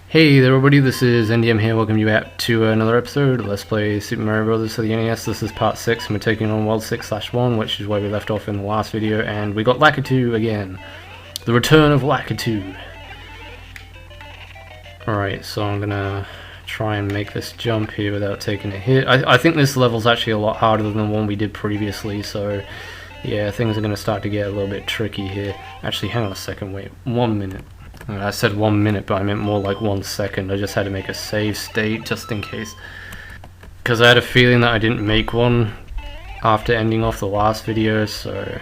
Hey there everybody, this is NDM here, welcome you back to another episode of Let's Play Super Mario Bros. For the NES. This is part 6 and we're taking on World 6/1, which is where we left off in the last video, and we got Lakitu again. The return of Lakitu. Alright, so I'm gonna try and make this jump here without taking a hit. I think this level's actually a lot harder than the one we did previously, so yeah, things are gonna start to get a little bit tricky here. Actually, hang on a second, wait, 1 minute. I said 1 minute, but I meant more like 1 second. I just had to make a save state just in case, because I had a feeling that I didn't make one after ending off the last video. So,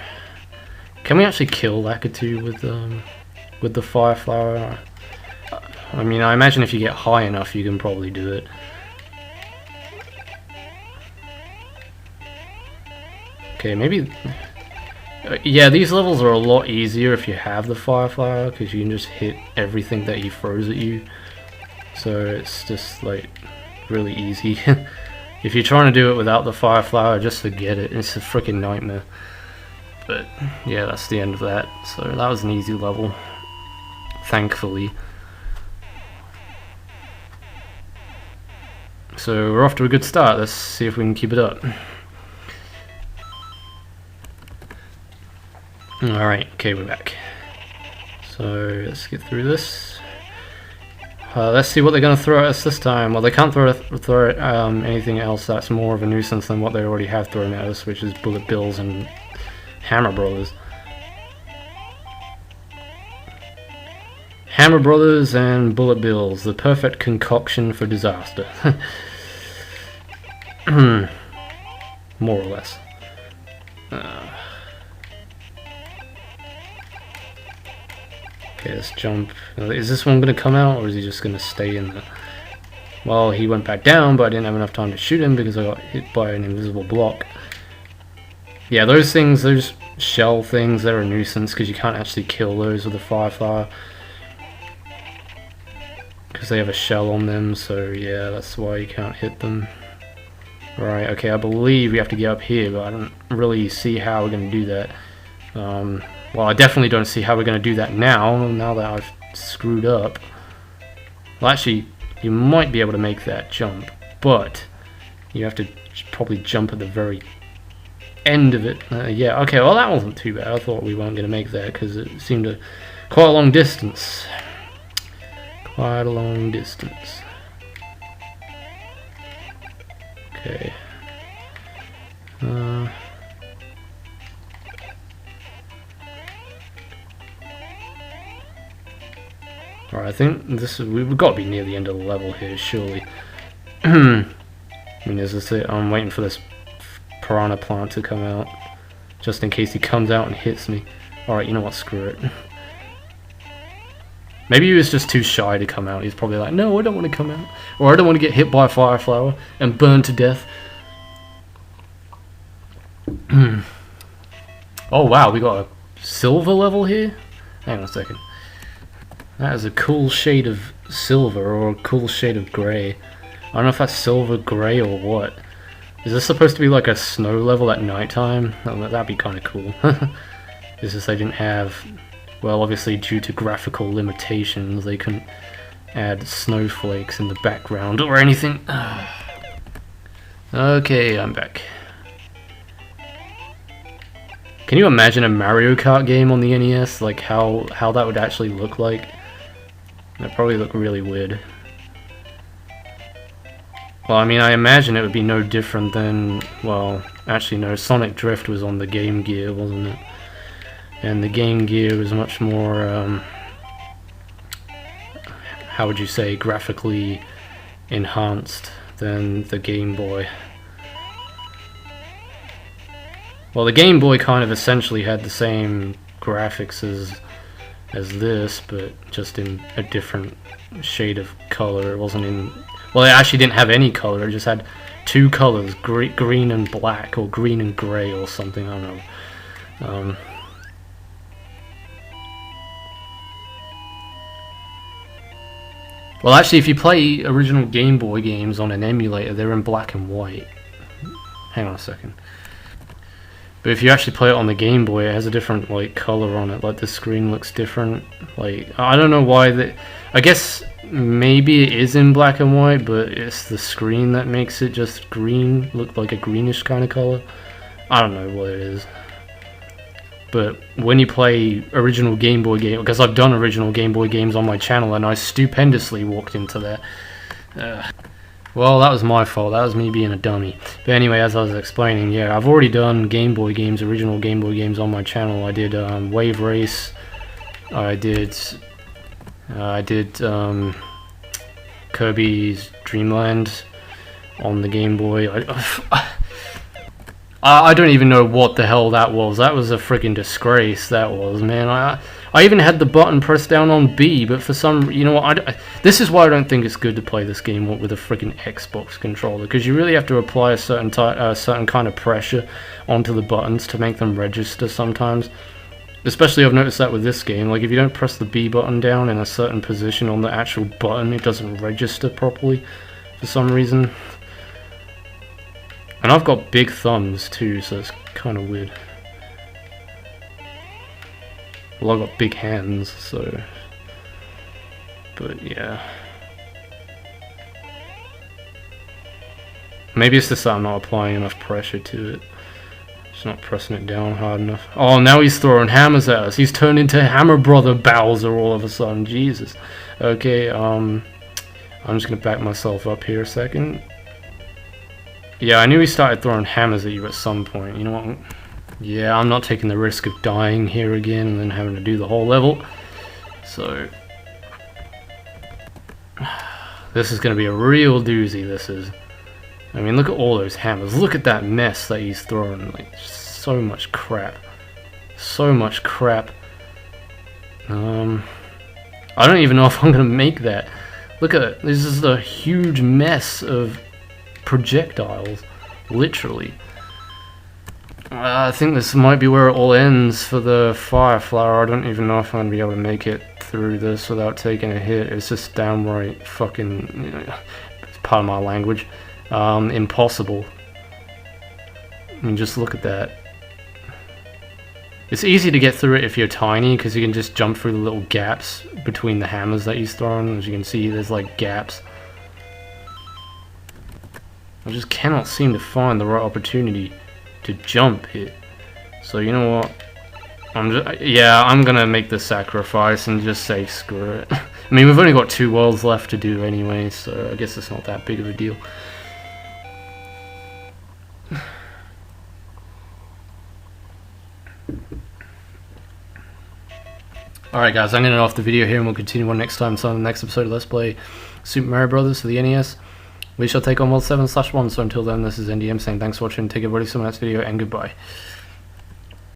can we actually kill Lakitu with the fire flower? I mean, I imagine if you get high enough, you can probably do it. Okay, maybe. Yeah, these levels are a lot easier if you have the fire flower, because you can just hit everything that he throws at you. So it's just like really easy. If you're trying to do it without the fire flower, just forget it. It's a freaking nightmare. But yeah, that's the end of that. So that was an easy level, thankfully. So we're off to a good start. Let's see if we can keep it up. Alright, okay, we're back. So let's get through this. Let's see what they're going to throw at us this time. Well, they can't throw anything else that's more of a nuisance than what they already have thrown at us, which is Bullet Bills and Hammer Brothers. Hammer Brothers and Bullet Bills, the perfect concoction for disaster. More or less. Okay, let's jump. Is this one going to come out, or is he just going to stay in there? Well, he went back down, but I didn't have enough time to shoot him because I got hit by an invisible block. Yeah, those things, those shell things, they're a nuisance because you can't actually kill those with a fire flower, because they have a shell on them, so yeah, that's why you can't hit them. Right, okay, I believe we have to get up here, but I don't really see how we're going to do that. Well, I definitely don't see how we're going to do that now that I've screwed up. Well, actually, you might be able to make that jump, but you have to probably jump at the very end of it. Yeah, okay, well that wasn't too bad. I thought we weren't going to make that because it seemed quite a long distance. Quite a long distance. Okay. Alright, I think we've got to be near the end of the level here, surely. I mean, is this it? I'm waiting for this piranha plant to come out, just in case he comes out and hits me. Alright, you know what, screw it. Maybe he was just too shy to come out. He's probably like, no, I don't want to come out. Or I don't want to get hit by a fire flower and burn to death. Oh wow, we got a silver level here? Hang on a second. That is a cool shade of silver, or a cool shade of grey. I don't know if that's silver, grey, or what. Is this supposed to be like a snow level at nighttime? Oh, that'd be kind of cool. It's just they didn't have... Well, obviously due to graphical limitations, they couldn't add snowflakes in the background or anything. Okay, I'm back. Can you imagine a Mario Kart game on the NES? Like how that would actually look like? It'd probably look really weird. Well, I mean, I imagine it would be no different than... Well, actually no, Sonic Drift was on the Game Gear, wasn't it? And the Game Gear was much more, how would you say, graphically enhanced than the Game Boy. Well, the Game Boy kind of essentially had the same graphics as this, but just in a different shade of color. It wasn't in... Well, it actually didn't have any color. It just had two colors, green and black, or green and gray, or something. I don't know. Well, actually, if you play original Game Boy games on an emulator, they're in black and white. Hang on a second. But if you actually play it on the Game Boy, it has a different like color on it. Like the screen looks different. Like I don't know why I guess maybe it is in black and white, but it's the screen that makes it just green, look like a greenish kind of color. I don't know what it is. But when you play original Game Boy games, because I've done original Game Boy games on my channel, and I stupendously walked into that. Well, that was my fault. That was me being a dummy. But anyway, as I was explaining, yeah, I've already done Game Boy games, original Game Boy games on my channel. I did Wave Race. I did Kirby's Dream Land on the Game Boy. I don't even know what the hell that was. That was a freaking disgrace, that was, man. I even had the button pressed down on B, but for some, you know what, this is why I don't think it's good to play this game with a freaking Xbox controller, because you really have to apply a certain kind of pressure onto the buttons to make them register sometimes. Especially I've noticed that with this game, like if you don't press the B button down in a certain position on the actual button, it doesn't register properly for some reason. And I've got big thumbs too, so it's kind of weird. Well, I've got big hands, so... But yeah. Maybe it's just that I'm not applying enough pressure to it. Just not pressing it down hard enough. Oh, now he's throwing hammers at us. He's turned into Hammer Brother Bowser all of a sudden. Jesus. Okay, I'm just gonna back myself up here a second. Yeah, I knew he started throwing hammers at you at some point. You know what? Yeah, I'm not taking the risk of dying here again and then having to do the whole level. So... This is going to be a real doozy, this is. I mean, look at all those hammers. Look at that mess that he's throwing. Like, so much crap. So much crap. I don't even know if I'm going to make that. Look at it. This is a huge mess of projectiles, literally. I think this might be where it all ends for the fire flower. I don't even know if I'm going to be able to make it through this without taking a hit. It's just downright fucking, you know, it's part of my language, impossible. I mean, just look at that. It's easy to get through it if you're tiny, because you can just jump through the little gaps between the hammers that he's throwing. As you can see, there's like gaps. I just cannot seem to find the right opportunity to jump here. So you know what? I'm gonna make the sacrifice and just say screw it. I mean, we've only got 2 worlds left to do anyway, so I guess it's not that big of a deal. Alright guys, I'm gonna end off the video here and we'll continue on next time. So on the next episode of Let's Play Super Mario Brothers for the NES. We shall take on World 7/1, so until then, this is NDM saying thanks for watching, take everybody to the next video, and goodbye.